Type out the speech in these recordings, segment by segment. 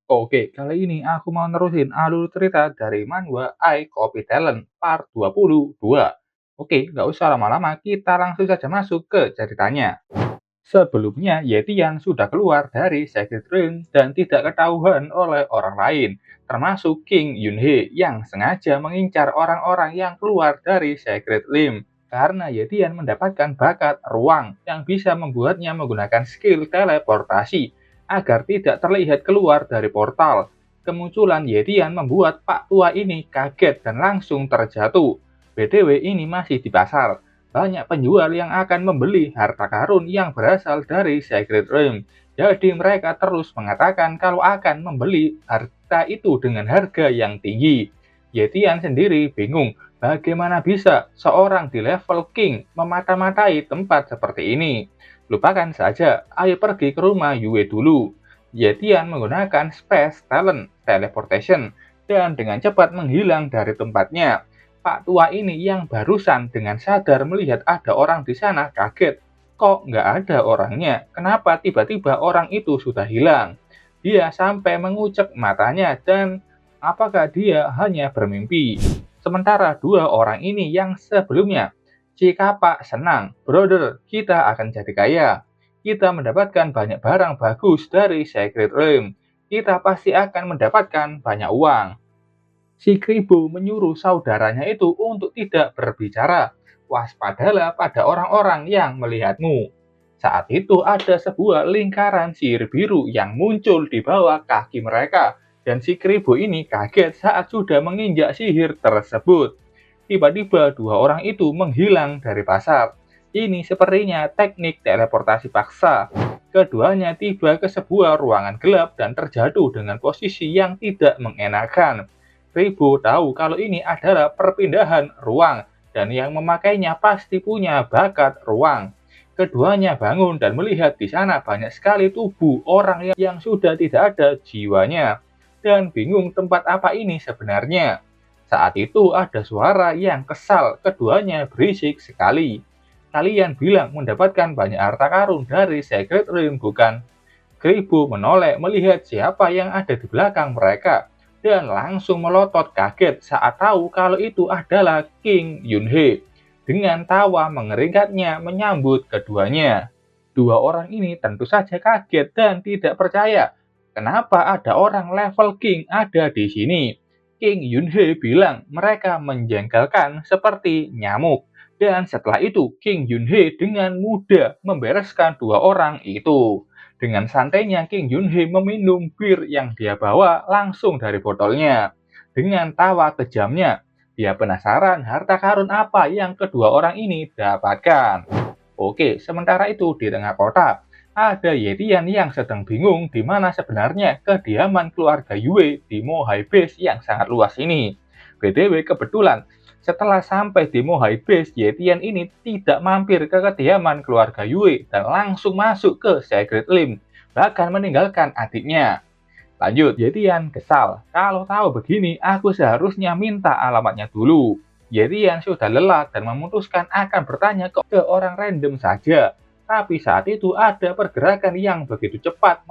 Oke, kali ini aku mau nerusin alur cerita dari manhwa I Copy Talent Part 22. Oke, nggak usah lama-lama, kita langsung saja masuk ke ceritanya. Sebelumnya, Yetian sudah keluar dari Secret Room dan tidak ketahuan oleh orang lain, termasuk King Yunhee yang sengaja mengincar orang-orang yang keluar dari Secret Room. Karena Yetian mendapatkan bakat ruang yang bisa membuatnya menggunakan skill teleportasi agar tidak terlihat keluar dari portal. Kemunculan Yetian membuat Pak Tua ini kaget dan langsung terjatuh. BTW ini masih di pasar, banyak penjual yang akan membeli harta karun yang berasal dari Secret Realm. Jadi mereka terus mengatakan kalau akan membeli harta itu dengan harga yang tinggi. Yetian sendiri bingung bagaimana bisa seorang di level King memata-matai tempat seperti ini. Lupakan saja, ayo pergi ke rumah Yue dulu. Yetian menggunakan Space Talent Teleportation dan dengan cepat menghilang dari tempatnya. Pak tua ini yang barusan dengan sadar melihat ada orang di sana kaget. Kok nggak ada orangnya? Kenapa tiba-tiba orang itu sudah hilang? Dia sampai mengucek matanya dan apakah dia hanya bermimpi? Sementara dua orang ini yang sebelumnya, si kapak senang, brother, kita akan jadi kaya. Kita mendapatkan banyak barang bagus dari Secret Realm. Kita pasti akan mendapatkan banyak uang. Si Kribo menyuruh saudaranya itu untuk tidak berbicara. Waspadalah pada orang-orang yang melihatmu. Saat itu ada sebuah lingkaran sihir biru yang muncul di bawah kaki mereka. Dan si Kribo ini kaget saat sudah menginjak sihir tersebut. Tiba-tiba dua orang itu menghilang dari pasar. Ini sepertinya teknik teleportasi paksa. Keduanya tiba ke sebuah ruangan gelap dan terjatuh dengan posisi yang tidak mengenakan. Ribo tahu kalau ini adalah perpindahan ruang dan yang memakainya pasti punya bakat ruang. Keduanya bangun dan melihat di sana banyak sekali tubuh orang yang sudah tidak ada jiwanya dan bingung tempat apa ini sebenarnya. Saat itu ada suara yang kesal, keduanya berisik sekali. Kalian bilang mendapatkan banyak harta karun dari Secret Realm, bukan? Kribo menoleh melihat siapa yang ada di belakang mereka dan langsung melotot kaget saat tahu kalau itu adalah King Yunhee. Dengan tawa mengeringkatnya menyambut keduanya. Dua orang ini tentu saja kaget dan tidak percaya. Kenapa ada orang level King ada di sini? King Yunhee bilang mereka menjengkelkan seperti nyamuk. Dan setelah itu King Yunhee dengan mudah membereskan dua orang itu. Dengan santainya King Yunhee meminum bir yang dia bawa langsung dari botolnya. Dengan tawa kejamnya, dia penasaran harta karun apa yang kedua orang ini dapatkan. Oke, sementara itu di tengah kota, ada Yetian yang sedang bingung di mana sebenarnya kediaman keluarga Yue di Mohai Base yang sangat luas ini. BTW kebetulan, setelah sampai di Mohai Base, Yetian ini tidak mampir ke kediaman keluarga Yue dan langsung masuk ke Secret Lim, bahkan meninggalkan adiknya. Lanjut, Yetian kesal. Kalau tahu begini, aku seharusnya minta alamatnya dulu. Yetian sudah lelah dan memutuskan akan bertanya ke orang random saja. Tapi saat itu ada pergerakan yang begitu cepat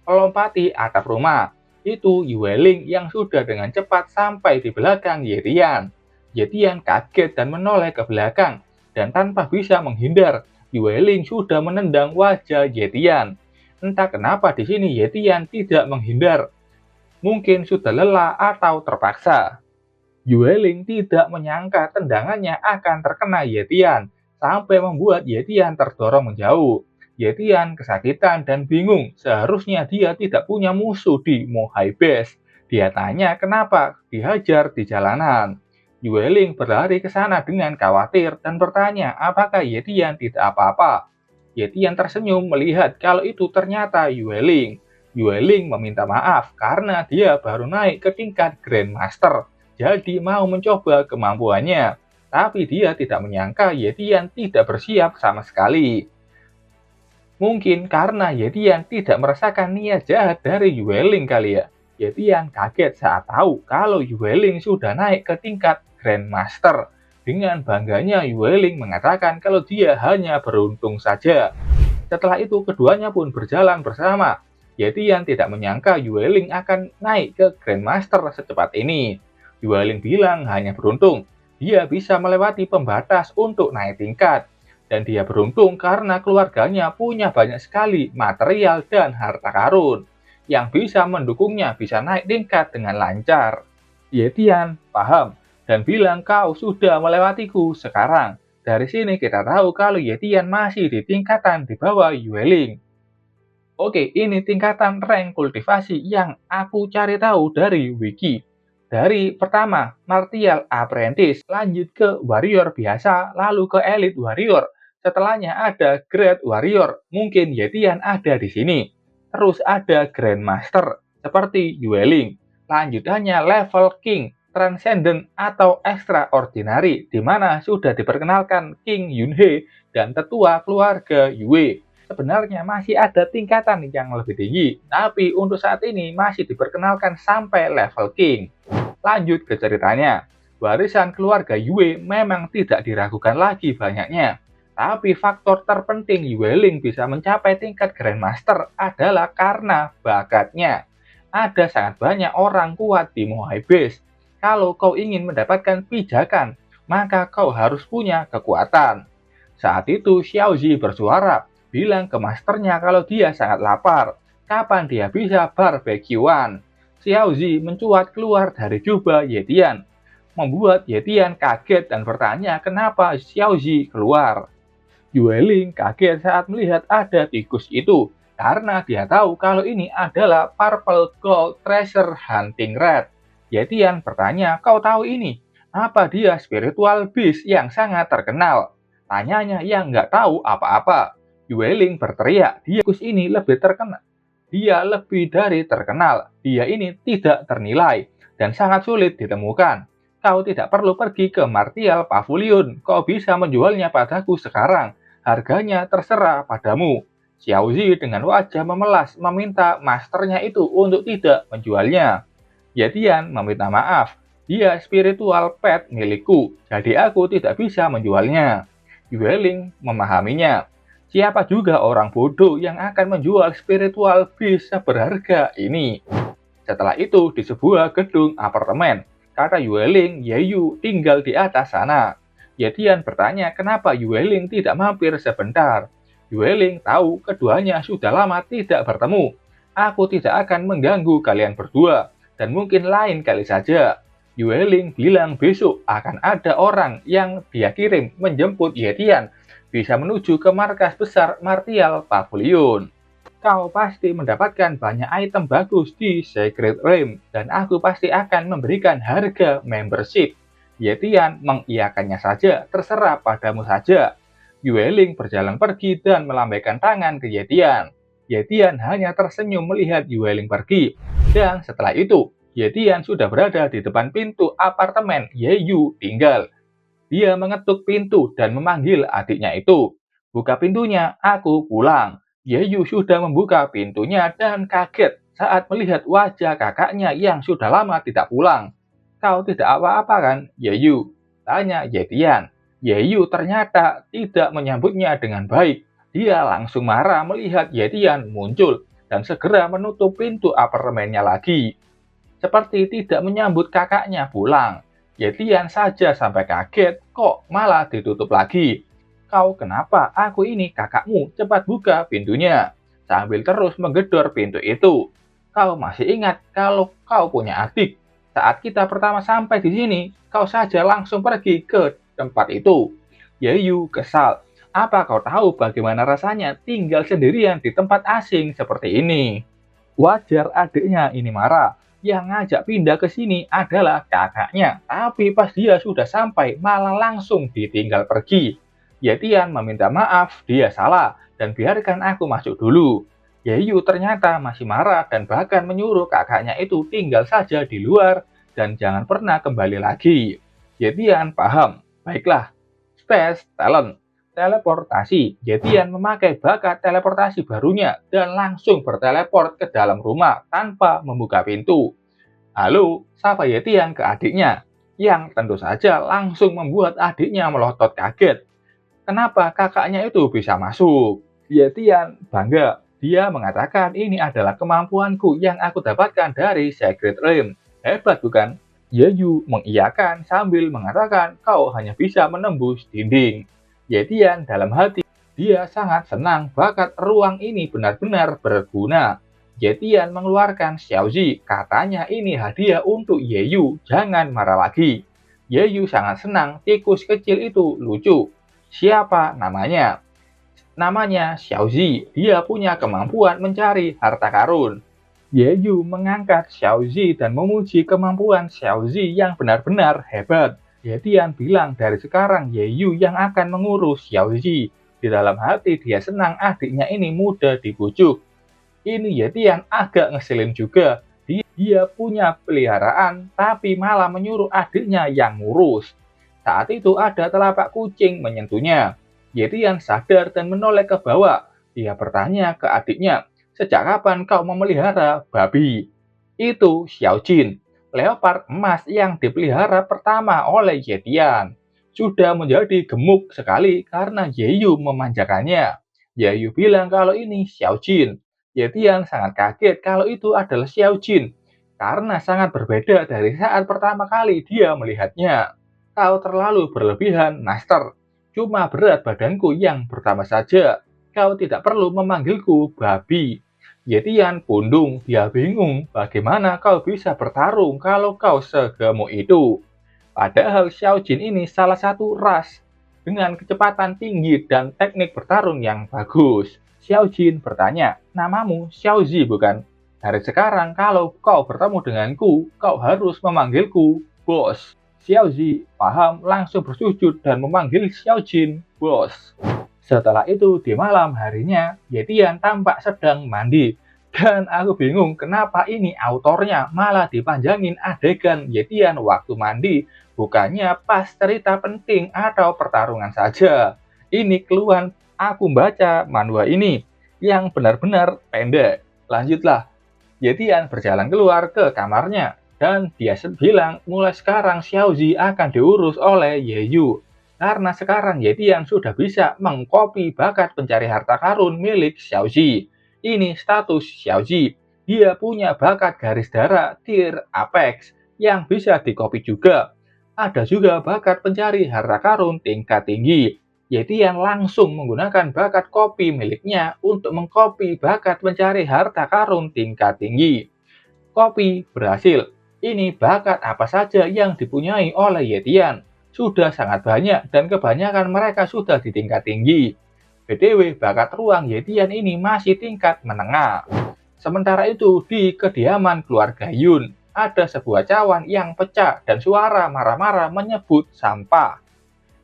melompati atap rumah. Itu Yueling yang sudah dengan cepat sampai di belakang Yetian. Yetian kaget dan menoleh ke belakang. Dan tanpa bisa menghindar, Yueling sudah menendang wajah Yetian. Entah kenapa di sini Yetian tidak menghindar. Mungkin sudah lelah atau terpaksa. Yueling tidak menyangka tendangannya akan terkena Yetian, sampai membuat Yetian terdorong menjauh. Yetian kesakitan dan bingung, seharusnya dia tidak punya musuh di Mohai Base. Dia tanya kenapa dihajar di jalanan. Yueling berlari ke sana dengan khawatir dan bertanya apakah Yetian tidak apa-apa. Yetian tersenyum melihat kalau itu ternyata Yueling. Yueling meminta maaf karena dia baru naik ke tingkat Grandmaster, jadi mau mencoba kemampuannya. Tapi dia tidak menyangka Yetian tidak bersiap sama sekali. Mungkin karena Yetian tidak merasakan niat jahat dari Yueling kali ya. Yetian kaget saat tahu kalau Yueling sudah naik ke tingkat Grandmaster. Dengan bangganya Yueling mengatakan kalau dia hanya beruntung saja. Setelah itu keduanya pun berjalan bersama. Yetian tidak menyangka Yueling akan naik ke Grandmaster secepat ini. Yueling bilang hanya beruntung, dia bisa melewati pembatas untuk naik tingkat. Dan dia beruntung karena keluarganya punya banyak sekali material dan harta karun yang bisa mendukungnya bisa naik tingkat dengan lancar. Yetian paham dan bilang kau sudah melewatiku sekarang. Dari sini kita tahu kalau Yetian masih di tingkatan di bawah Yueling. Oke, ini tingkatan rank kultivasi yang aku cari tahu dari wiki. Dari pertama, Martial Apprentice, lanjut ke Warrior biasa, lalu ke Elite Warrior. Setelahnya ada Great Warrior, mungkin Yetian ada di sini. Terus ada Grandmaster, seperti Yueling. Lanjutannya level King, Transcendent atau Extraordinary, di mana sudah diperkenalkan King Yunhe dan tetua keluarga Yue. Sebenarnya masih ada tingkatan yang lebih tinggi, tapi untuk saat ini masih diperkenalkan sampai level King. Lanjut ke ceritanya, warisan keluarga Yue memang tidak diragukan lagi banyaknya. Tapi faktor terpenting Yueling bisa mencapai tingkat Grandmaster adalah karena bakatnya. Ada sangat banyak orang kuat di Mohai Base. Kalau kau ingin mendapatkan pijakan, maka kau harus punya kekuatan. Saat itu Xiaozi bersuara, bilang ke masternya kalau dia sangat lapar. Kapan dia bisa barbekyuan? Xiaozi mencuat keluar dari jubah Yetian, membuat Yetian kaget dan bertanya kenapa Xiaozi keluar. Yueling kaget saat melihat ada tikus itu, karena dia tahu kalau ini adalah Purple Gold Treasure Hunting Rat. Yetian bertanya, kau tahu ini? Apa dia spiritual beast yang sangat terkenal? Tanyanya yang nggak tahu apa-apa. Yueling berteriak, dia tikus ini lebih terkenal. Dia lebih dari terkenal. Dia ini tidak ternilai dan sangat sulit ditemukan. Kau tidak perlu pergi ke Martial Pavilion. Kau bisa menjualnya padaku sekarang. Harganya terserah padamu. Xiaozi dengan wajah memelas meminta masternya itu untuk tidak menjualnya. Yetian meminta maaf. Dia spiritual pet milikku, jadi aku tidak bisa menjualnya. Yueling memahaminya. Siapa juga orang bodoh yang akan menjual spiritual beast berharga ini? Setelah itu di sebuah gedung apartemen, kata Yueling, Yeyu tinggal di atas sana. Yetian bertanya kenapa Yueling tidak mampir sebentar. Yueling tahu keduanya sudah lama tidak bertemu. Aku tidak akan mengganggu kalian berdua, dan mungkin lain kali saja. Yueling bilang besok akan ada orang yang dia kirim menjemput Yetian, bisa menuju ke markas besar Martial Pavilion. Kau pasti mendapatkan banyak item bagus di Secret Realm, dan aku pasti akan memberikan harga membership. Yetian mengiyakannya saja, terserah padamu saja. Yueling berjalan pergi dan melambaikan tangan ke Yetian. Yetian hanya tersenyum melihat Yueling pergi. Dan setelah itu, Yetian sudah berada di depan pintu apartemen Yeyu tinggal. Dia mengetuk pintu dan memanggil adiknya itu. Buka pintunya, aku pulang. Yeyu sudah membuka pintunya dan kaget saat melihat wajah kakaknya yang sudah lama tidak pulang. Kau tidak apa-apa kan, Yeyu? Tanya Yetian. Yeyu ternyata tidak menyambutnya dengan baik. Dia langsung marah melihat Yetian muncul dan segera menutup pintu apartemennya lagi. Seperti tidak menyambut kakaknya pulang. Yetian saja sampai kaget, kok malah ditutup lagi. Kau kenapa? Aku ini kakakmu, cepat buka pintunya. Sambil terus menggedor pintu itu. Kau masih ingat kalau kau punya adik? Saat kita pertama sampai di sini, kau saja langsung pergi ke tempat itu. Yeyu kesal. Apa kau tahu bagaimana rasanya tinggal sendirian di tempat asing seperti ini? Wajar adiknya ini marah. Yang ngajak pindah ke sini adalah kakaknya. Tapi pas dia sudah sampai, malah langsung ditinggal pergi. Yetian meminta maaf, dia salah, dan biarkan aku masuk dulu. Yeyu ternyata masih marah dan bahkan menyuruh kakaknya itu tinggal saja di luar dan jangan pernah kembali lagi. Yetian paham. Baiklah, Space Talent. Teleportasi. Yetian memakai bakat teleportasi barunya dan langsung berteleport ke dalam rumah tanpa membuka pintu. Halo, sapa Yetian ke adiknya, yang tentu saja langsung membuat adiknya melotot kaget. Kenapa kakaknya itu bisa masuk? Yetian bangga. Dia mengatakan ini adalah kemampuanku yang aku dapatkan dari Secret Realm. Hebat bukan? Yeyu mengiyakan sambil mengatakan kau hanya bisa menembus dinding. Yetian dalam hati, dia sangat senang bakat ruang ini benar-benar berguna. Yetian mengeluarkan Xiaozi, katanya ini hadiah untuk Yeyu, jangan marah lagi. Yeyu sangat senang, tikus kecil itu lucu. Siapa namanya? Namanya Xiaozi, dia punya kemampuan mencari harta karun. Yeyu mengangkat Xiaozi dan memuji kemampuan Xiaozi yang benar-benar hebat. Yetian bilang dari sekarang Yeyu yang akan mengurus Xiaozi. Di dalam hati dia senang adiknya ini mudah dibujuk. Ini Yetian agak ngeselin juga. Dia punya peliharaan tapi malah menyuruh adiknya yang ngurus. Saat itu ada telapak kucing menyentuhnya. Yetian sadar dan menoleh ke bawah. Dia bertanya ke adiknya, sejak kapan kau memelihara babi? Itu Xiaojin, leopard emas yang dipelihara pertama oleh Yetian. Sudah menjadi gemuk sekali karena Yeyu memanjakannya. Yeyu bilang kalau ini Xiaojin. Yetian sangat kaget kalau itu adalah Xiaojin, karena sangat berbeda dari saat pertama kali dia melihatnya. Kau terlalu berlebihan, Master. Cuma berat badanku yang bertambah saja. Kau tidak perlu memanggilku babi. Yetian pundung, dia bingung bagaimana kau bisa bertarung kalau kau segemuk itu. Padahal Xiaojin ini salah satu ras dengan kecepatan tinggi dan teknik bertarung yang bagus. Xiaojin bertanya, namamu Xiaozi bukan? Dari sekarang kalau kau bertemu denganku, kau harus memanggilku bos. Xiaozi paham langsung bersujud dan memanggil Xiaojin bos. Setelah itu di malam harinya, Yetian tampak sedang mandi. Dan aku bingung kenapa ini autornya malah dipanjangin adegan Yetian waktu mandi. Bukannya pas cerita penting atau pertarungan saja. Ini keluhan aku baca manhwa ini yang benar-benar pendek. Lanjutlah, Yetian berjalan keluar ke kamarnya dan dia bilang mulai sekarang Xiaozi akan diurus oleh Yeyu. Karena sekarang Yetian sudah bisa mengcopy bakat pencari harta karun milik Xiaozi. Ini status Xiaozi. Dia punya bakat garis darah tier Apex yang bisa dicopy juga. Ada juga bakat pencari harta karun tingkat tinggi. Yetian langsung menggunakan bakat copy miliknya untuk mengcopy bakat pencari harta karun tingkat tinggi. Copy berhasil. Ini bakat apa saja yang dipunyai oleh Yetian. Sudah sangat banyak dan kebanyakan mereka sudah di tingkat tinggi. BTW, bakat ruang Yetian ini masih tingkat menengah. Sementara itu, di kediaman keluarga Yun, ada sebuah cawan yang pecah dan suara marah-marah menyebut sampah.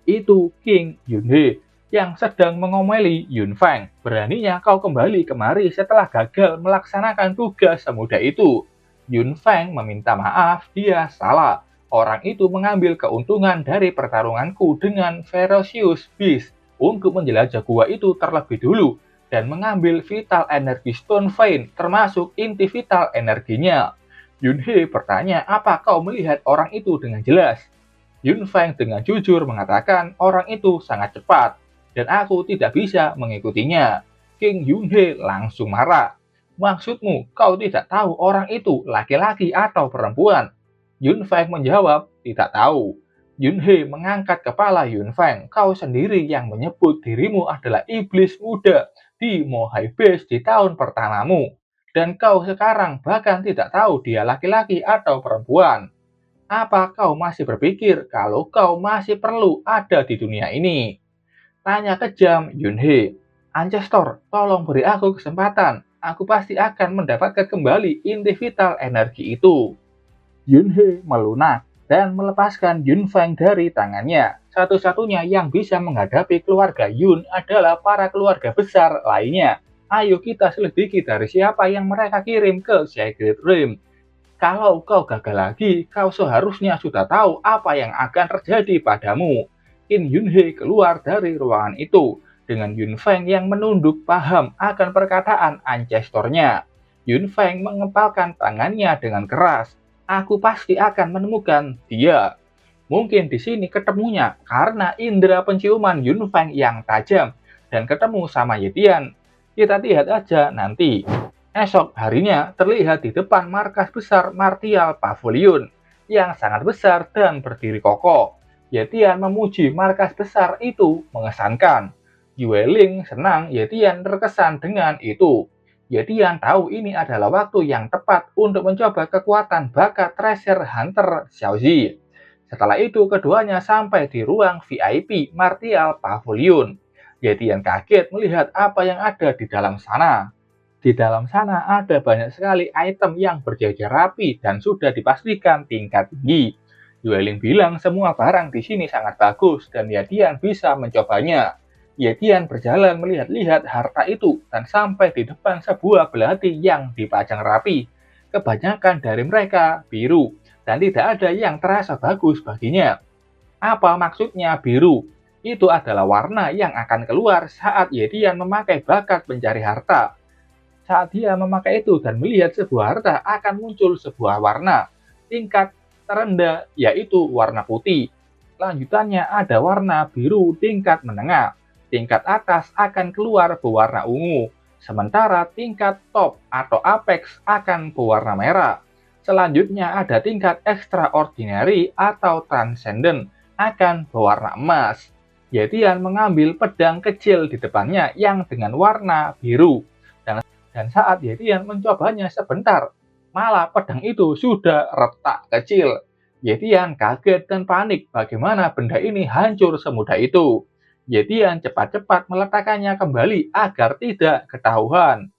Itu King Yunhe yang sedang mengomeli Yun Feng. Beraninya kau kembali kemari setelah gagal melaksanakan tugas semudah itu. Yun Feng meminta maaf, dia salah. Orang itu mengambil keuntungan dari pertarunganku dengan Ferocious Beast untuk menjelajah gua itu terlebih dulu dan mengambil vital energi Stone Vein termasuk inti vital energinya. Yunhe bertanya, apa kau melihat orang itu dengan jelas? Yun Feng dengan jujur mengatakan orang itu sangat cepat dan aku tidak bisa mengikutinya. King Yunhe langsung marah. Maksudmu kau tidak tahu orang itu laki-laki atau perempuan? Yun Feng menjawab, tidak tahu. Yunhe mengangkat kepala Yun Feng. Kau sendiri yang menyebut dirimu adalah iblis muda di Mohai Base di tahun pertamamu. Dan kau sekarang bahkan tidak tahu dia laki-laki atau perempuan. Apa kau masih berpikir kalau kau masih perlu ada di dunia ini? Tanya kejam Yunhe. Ancestor, tolong beri aku kesempatan. Aku pasti akan mendapatkan kembali inti vital energi itu. Yunhe melunak dan melepaskan Yun Feng dari tangannya. Satu-satunya yang bisa menghadapi keluarga Yun adalah para keluarga besar lainnya. Ayo kita selidiki dari siapa yang mereka kirim ke Secret Realm. Kalau kau gagal lagi, kau seharusnya sudah tahu apa yang akan terjadi padamu. Qin Yunhe keluar dari ruangan itu dengan Yun Feng yang menunduk paham akan perkataan ancestornya. Yun Feng mengepalkan tangannya dengan keras. Aku pasti akan menemukan dia. Mungkin di sini ketemunya karena indera penciuman Yun Feng yang tajam dan ketemu sama Yetian. Kita lihat aja nanti. Esok harinya terlihat di depan markas besar Martial Pavilion yang sangat besar dan berdiri kokoh. Yetian memuji markas besar itu mengesankan. Yueling senang Yetian terkesan dengan itu. Yetian tahu ini adalah waktu yang tepat untuk mencoba kekuatan bakat treasure hunter Xiaozi. Setelah itu keduanya sampai di ruang VIP Martial Pavilion. Yetian kaget melihat apa yang ada di dalam sana. Di dalam sana ada banyak sekali item yang berjajar rapi dan sudah dipastikan tingkat tinggi. Yueling bilang semua barang di sini sangat bagus dan Yadian bisa mencobanya. Yadian berjalan melihat-lihat harta itu dan sampai di depan sebuah belati yang dipajang rapi. Kebanyakan dari mereka biru dan tidak ada yang terasa bagus baginya. Apa maksudnya biru? Itu adalah warna yang akan keluar saat Yedian memakai bakat pencari harta. Saat dia memakai itu dan melihat sebuah harta akan muncul sebuah warna. Tingkat terendah yaitu warna putih. Lanjutannya ada warna biru tingkat menengah. Tingkat atas akan keluar berwarna ungu. Sementara tingkat top atau apex akan berwarna merah. Selanjutnya ada tingkat extraordinary atau transcendent akan berwarna emas. Yetian mengambil pedang kecil di depannya yang dengan warna biru. Dan saat Yetian mencobanya sebentar, malah pedang itu sudah retak kecil. Yetian kaget dan panik bagaimana benda ini hancur semudah itu. Yetian cepat-cepat meletakkannya kembali agar tidak ketahuan.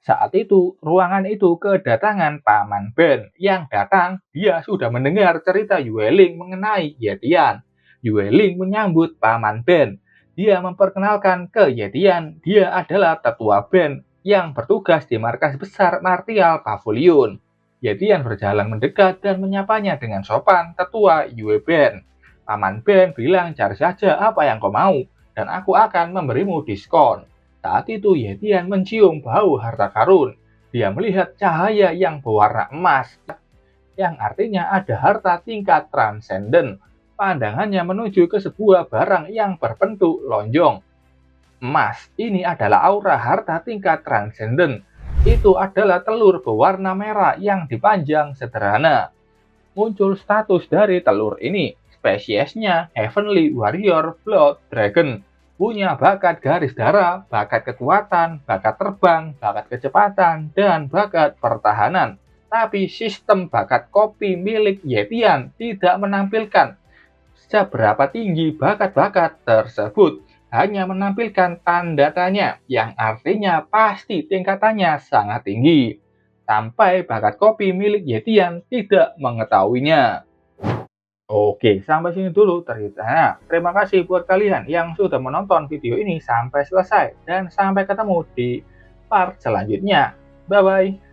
Saat itu, ruangan itu kedatangan Paman Ben. Yang datang, dia sudah mendengar cerita Yueling mengenai Yetian. Yueling menyambut Paman Ben. Dia memperkenalkan ke Yetian, dia adalah tetua Ben yang bertugas di markas besar Martial Pavilion. Yetian berjalan mendekat dan menyapanya dengan sopan, tetua Yue Ben. Paman Ben bilang cari saja apa yang kau mau, dan aku akan memberimu diskon. Saat itu Yetian mencium bau harta karun. Dia melihat cahaya yang berwarna emas, yang artinya ada harta tingkat transcendent. Pandangannya menuju ke sebuah barang yang berbentuk lonjong. Emas, ini adalah aura harta tingkat transcendent. Itu adalah telur berwarna merah yang dipanjang sederhana. Muncul status dari telur ini. Spesiesnya Heavenly Warrior Blood Dragon. Punya bakat garis darah, bakat kekuatan, bakat terbang, bakat kecepatan, dan bakat pertahanan. Tapi sistem bakat kopi milik Yetian tidak menampilkan seberapa tinggi bakat-bakat tersebut. Hanya menampilkan tanda tanya yang artinya pasti tingkatannya sangat tinggi. Sampai bakat kopi milik Yetian tidak mengetahuinya. Oke, sampai sini dulu ceritanya. Terima kasih buat kalian yang sudah menonton video ini sampai selesai. Dan sampai ketemu di part selanjutnya. Bye-bye.